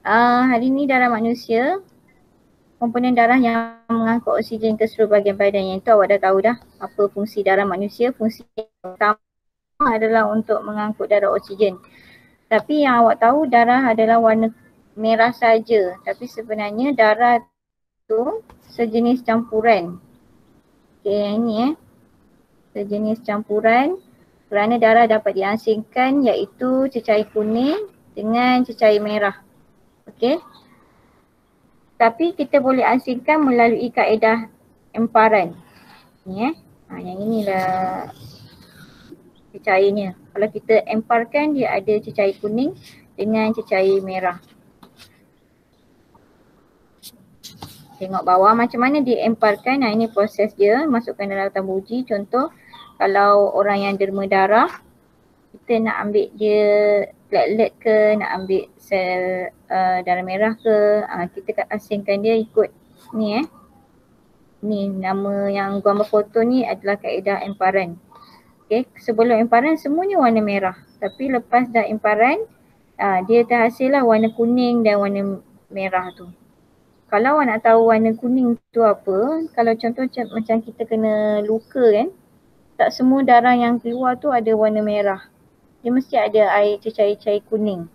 Hari ni darah manusia, komponen darah yang mengangkut oksigen ke seluruh bahagian badan. Yang itu awak dah tahu dah apa fungsi darah manusia. Fungsi pertama adalah untuk mengangkut darah oksigen. Tapi yang awak tahu darah adalah warna merah saja. Tapi sebenarnya darah tu sejenis campuran. Okey, yang ni sejenis campuran kerana darah dapat diasingkan iaitu cecair kuning dengan cecair merah. Okey. Tapi kita boleh asingkan melalui kaedah emparan. Ni yang inilah cecairnya. Kalau kita emparkan dia ada cecair kuning dengan cecair merah. Tengok bawah macam mana dia emparkan. Ini proses dia, masukkan dalam tabung uji. Contoh kalau orang yang derma darah, kita nak ambil dia platelet ke, nak ambil sel darah merah ke, kita asingkan dia ikut ni Ni nama yang gambar foto ni adalah kaedah emparan. Okay, sebelum emparan semuanya warna merah. Tapi lepas dah emparan, dia terhasil lah warna kuning dan warna merah tu. Kalau awak nak tahu warna kuning tu apa, kalau contoh macam kita kena luka kan, tak semua darah yang keluar tu ada warna merah. Dia mesti ada air cecair-cecair kuning.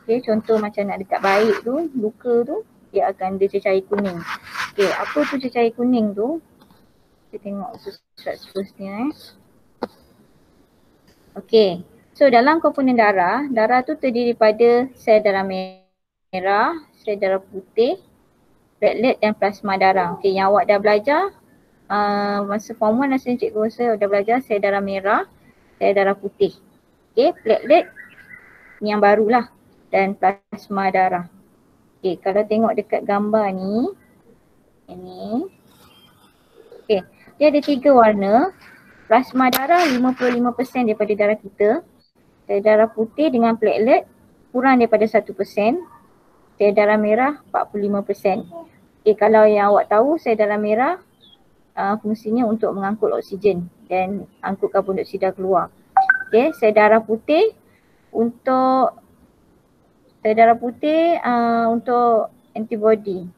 Okay, contoh macam nak dekat baik tu, luka tu, dia akan ada cecair kuning. Okay, apa tu cecair kuning tu? Kita tengok surat seterusnya Okay, so dalam komponen darah, darah tu terdiri pada sel darah merah, sel darah putih, platelet dan plasma darah. Okay, yang awak dah belajar masa form 1 rasa cikgu rasa dah belajar sel darah merah, sel darah putih. Okay, platelet yang barulah dan plasma darah. Okay, kalau tengok dekat gambar ni, ini. Okay, dia ada 3 warna. Plasma darah 55% daripada darah kita. Sel darah putih dengan platelet kurang daripada 1%. Sel darah merah 45%. Okay, kalau yang awak tahu sel darah merah fungsinya untuk mengangkut oksigen dan angkut karbon dioksida keluar. Okay, sel darah putih untuk untuk antibody.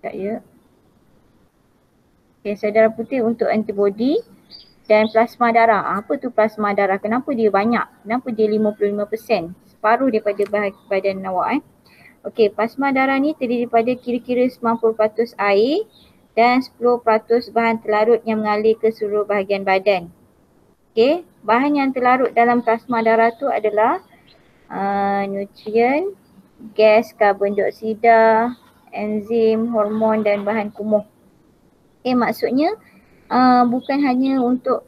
Sekejap ya. Okay, sel darah putih untuk antibody dan plasma darah. Apa tu plasma darah? Kenapa dia banyak? Kenapa dia 55%? Separuh daripada badan awak Okey, plasma darah ni terdiri daripada kira-kira 90% air dan 10% bahan terlarut yang mengalir ke seluruh bahagian badan. Okey, bahan yang terlarut dalam plasma darah tu adalah nutrien, gas karbon dioksida, enzim, hormon dan bahan kumuh. Okay, maksudnya bukan hanya untuk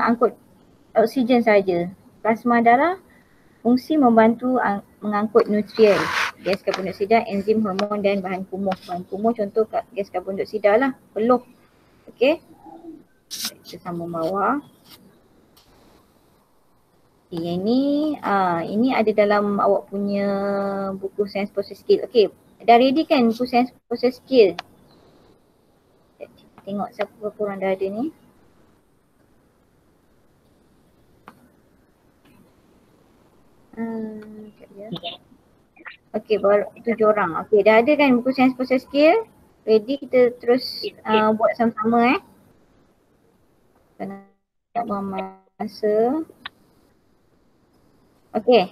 angkut oksigen saja. Plasma darah fungsi membantu mengangkut nutrien, gas karbon dioksida, enzim, hormon dan bahan kumuh. Bahan kumuh contoh gas karbon dioksida lah, peluh. Okey. Kita sambung bawah. Okay, ini ada dalam awak punya buku Science Process Skill. Okey, dah ready kan buku Science Process Skill? Tengok siapa korang dah ada ni. Okey, baru 7 orang. Okey, dah ada kan buku Science Process Skill? Ready, kita terus buat sama-sama Kena tak buang masa. Okey.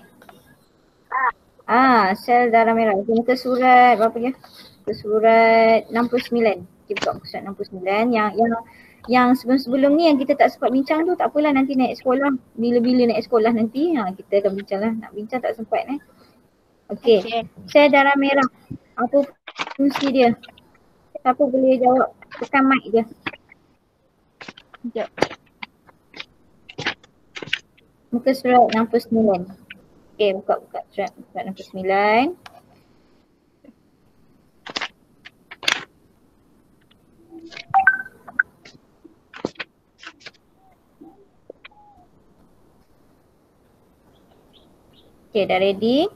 Sel darah merah. Kita muka surat berapa dia? Muka surat 69. Kita buka muka surat 69. Yang sebelum-sebelum ni yang kita tak sempat bincang tu tak apalah, nanti naik sekolah. Bila-bila naik sekolah nanti kita akan bincang lah. Nak bincang tak sempat Okey. Sel darah merah. Apa fungsi dia? Siapa boleh jawab? Tekan mic je. Sekejap. Muka surat 69. Okey, buka surat 69. Okey, dah ready.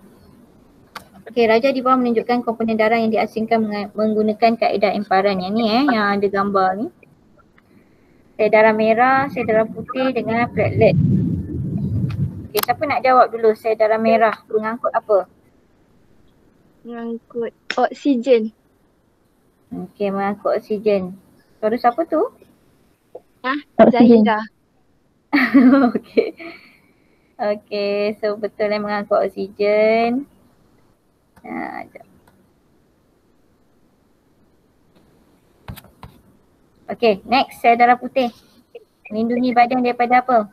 Okey, Raja di bawah menunjukkan komponen darah yang diasingkan menggunakan kaedah emparan. Yang ni yang ada gambar ni. Sel darah merah, sel darah putih dengan platelet. Okey, siapa nak jawab dulu sel darah merah mengangkut apa? Mengangkut oksigen. Okey, mengangkut oksigen. Suara siapa tu? Zahira. Okey. Okey, so betul yang mengangkut oksigen. Sekejap. Okey, next, sel darah putih. Melindungi badan daripada apa?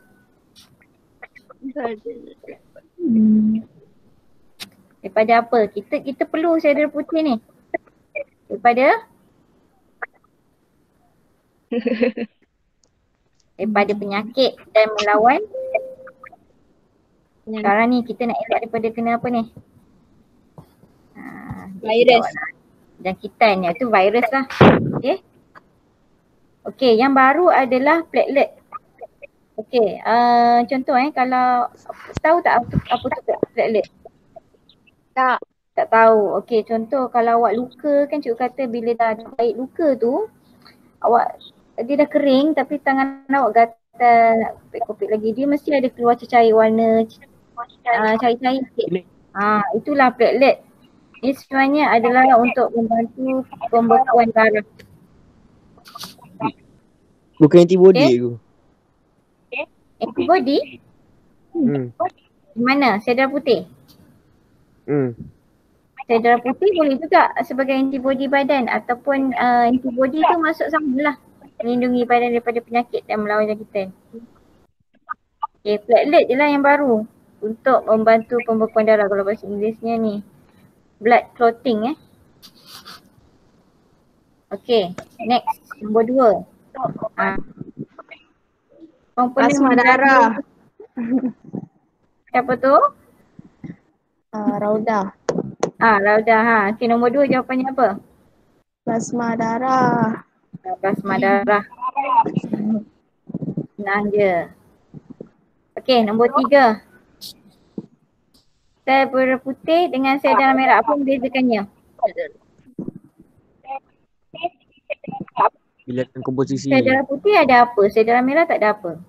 Daripada apa? Kita perlu sel darah putih ni. Daripada penyakit dan melawan. Sekarang ni kita nak elak daripada kena apa ni? Virus. Jangkitan ni, itu virus lah. Okay. Okay, yang baru adalah platelet. Okay, contoh kalau tahu tak apa tu platelet? Tak. Tak tahu. Okay, contoh kalau awak luka kan cikgu kata bila dah baik luka tu, dia dah kering tapi tangan awak gatal nak kopek-kopek lagi, dia mesti ada keluar cecair warna cair-cair sikit. Itulah platelet. Ini sebenarnya adalah untuk membantu pembekuan darah. Bukan antibody tu. Antibody? Di mana? Sel darah putih? Sel darah putih boleh juga sebagai antibody badan ataupun antibody tu masuk samalah. Melindungi badan daripada penyakit dan melawan jangkitan. Okay, platelet je lah yang baru untuk membantu pembekuan darah. Kalau bahasa Inggerisnya ni blood clotting Okay, next, nombor 2. Plasma darah. Siapa tu? Rauda. Rauda. Okay, nombor 2 jawapannya apa? Plasma darah. Plasma darah. Senang je. Okay, nombor 3. Sel darah putih dengan sel darah merah, apa membezakannya? Bilangan komposisi. Sel darah putih ada apa? Sel darah merah tak ada apa?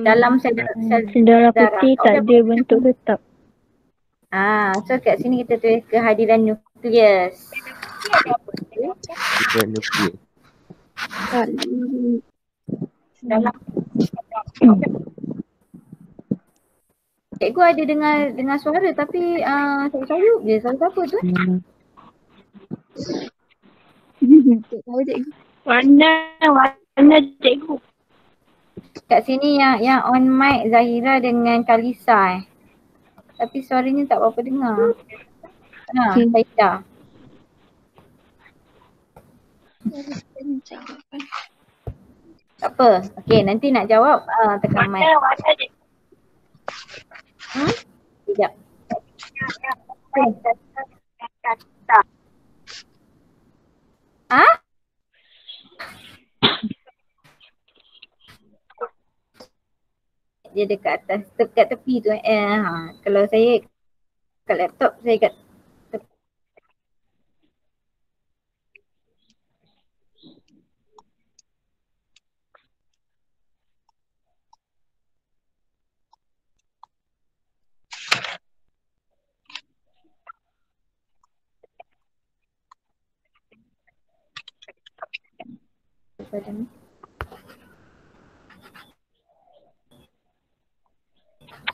Dalam sel darah putih tak ada bentuk tetap. So kat sini kita tulis kehadiran nukleus. Cikgu ada dengar suara tapi sayup je. Suara siapa tu? Mana cikgu? Kat sini yang on mic Zahira dengan Kalisa Tapi suaranya tak apa-apa dengar. Saida. Tak apa. Okay, nanti nak jawab tekan mic. Sekejap. Dia dekat atas, dekat tepi tu. Kalau saya kat laptop, saya kat tepi.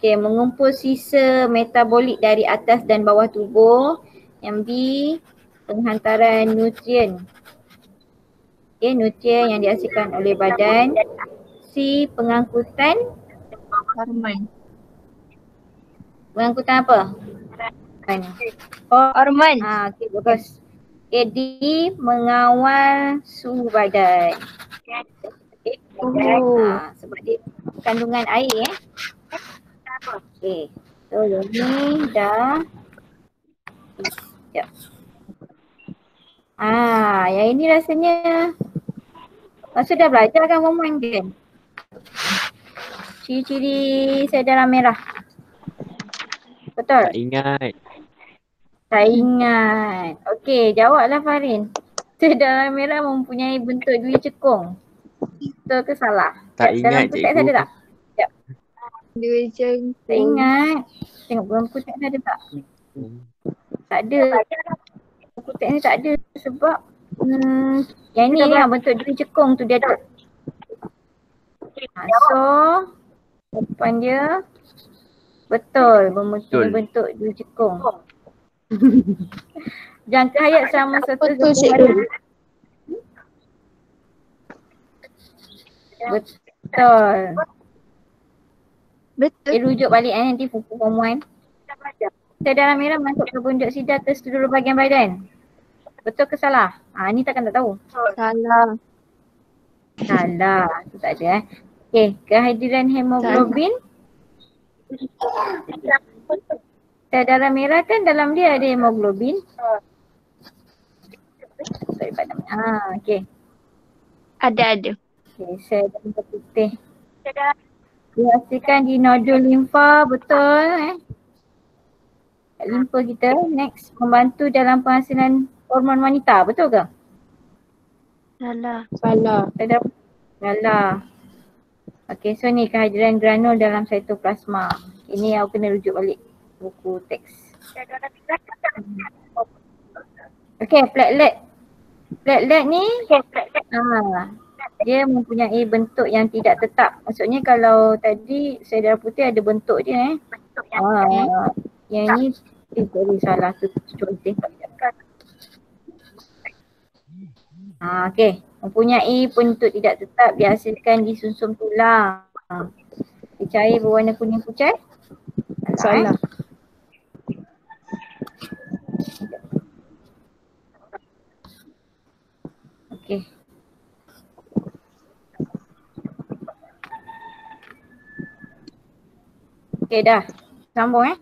Okay, mengumpul sisa metabolik dari atas dan bawah tubuh. Yang B, penghantaran nutrien. Okay, nutrien yang dihasilkan oleh badan. C, pengangkutan Hormon. Pengangkutan apa? Hormon. Okay, bagus. Okay, D, mengawal suhu badan. Okay. Sebab dia kandungan air Okay, so yang ni dah sekejap. Yang ini rasanya dah belajar kan Momen kan? Ciri-ciri sel darah merah. Betul? Tak ingat. Okey, jawablah Farin. Sel darah merah mempunyai bentuk dui cekung. Betul ke salah? Tak ingat cikgu. Ada tak? Dua cekung. Tak ingat. Tengok bulan putih ada tak? Tak ada. Buku teks ni tak ada sebab yang ni yang bentuk dia cekung tu dia ada. So depan dia betul bentuk dia cekung. Jangka hayat selama 120 hari. Betul. Betul. Rujuk balik nanti form 1. Sel darah merah masuk karbon dioksida ke seluruh bahagian badan. Betul ke salah? Ni takkan tak tahu. Salah. Salah. Tu tak ada Okey, kehadiran hemoglobin. Sel darah merah kan dalam dia ada hemoglobin. Okey. Ada. Okey, sel darah putih. Dihasilkan di nodul limfa, betul limfa kita. Next, membantu dalam penghasilan hormon wanita, betul ke? Salah. Salah. Okey, so ni kehadiran granul dalam cytoplasma. Ini aku kena rujuk balik buku teks. Okey, platelet. Platelet ni dia mempunyai bentuk yang tidak tetap. Maksudnya kalau tadi sel darah putih ada bentuk dia yang ni boleh salah tu contoh. Okey, mempunyai bentuk tidak tetap dihasilkan di sumsum tulang. Cair berwarna kuning pucat. Salah. Okey. Okey dah. Sambung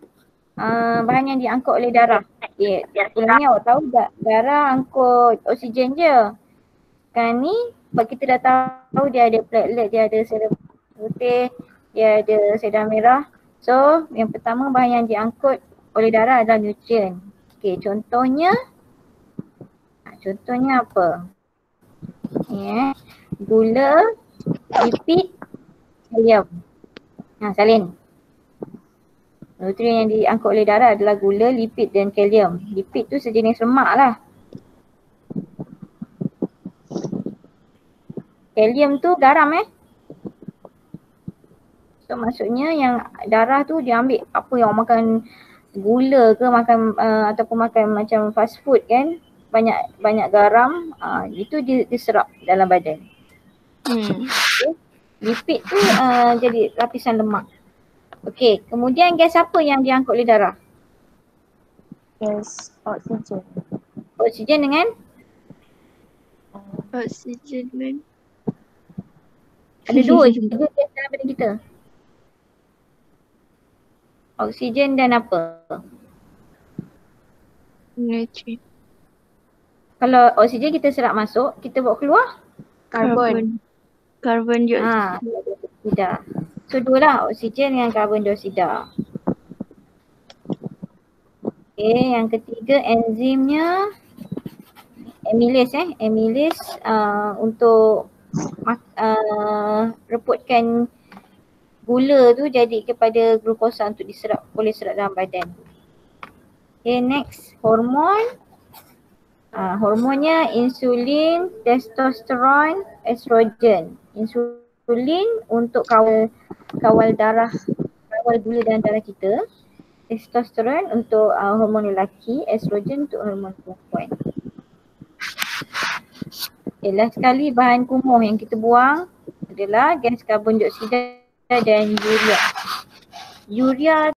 bahan yang diangkut oleh darah. Okey, ulangnya awak tahu tak darah angkut oksigen je. Sekarang ni kita dah tahu dia ada platelet, dia ada sel putih, dia ada sel darah merah. So yang pertama bahan yang diangkut oleh darah adalah nutrien. Okey, contohnya apa? Gula, lipid, kalium. Salin. Nutrien yang diangkut oleh darah adalah gula, lipid dan kalium. Lipid tu sejenis lemak lah. Kalium tu garam So maksudnya yang darah tu dia ambil apa yang orang makan gula ke makan ataupun makan macam fast food kan. Banyak garam, itu dia serap dalam badan. Okay. Lipid tu jadi lapisan lemak. Okey, kemudian gas apa yang diangkut oleh darah? Gas oksigen. Oksigen dengan? Oksigen dengan Ada dua gas dalam badan kita. Oksigen dan apa? nitrogen. Kalau oksigen kita serap masuk, kita bawa keluar? Karbon dioksida. Tidak. So dua lah, oksigen dengan karbon dioksida. Okay, yang ketiga enzimnya amylase amylase untuk reputkan gula tu jadi kepada glukosa untuk boleh serap dalam badan. Okay, next hormon. Hormonnya insulin, testosteron, estrogen. Insulin untuk kawal darah, kawal gula dalam darah kita. Testosteron untuk hormon lelaki, estrogen untuk hormon perempuan. Okay, last sekali bahan kumuh yang kita buang adalah gas karbon dioksida dan urea. Urea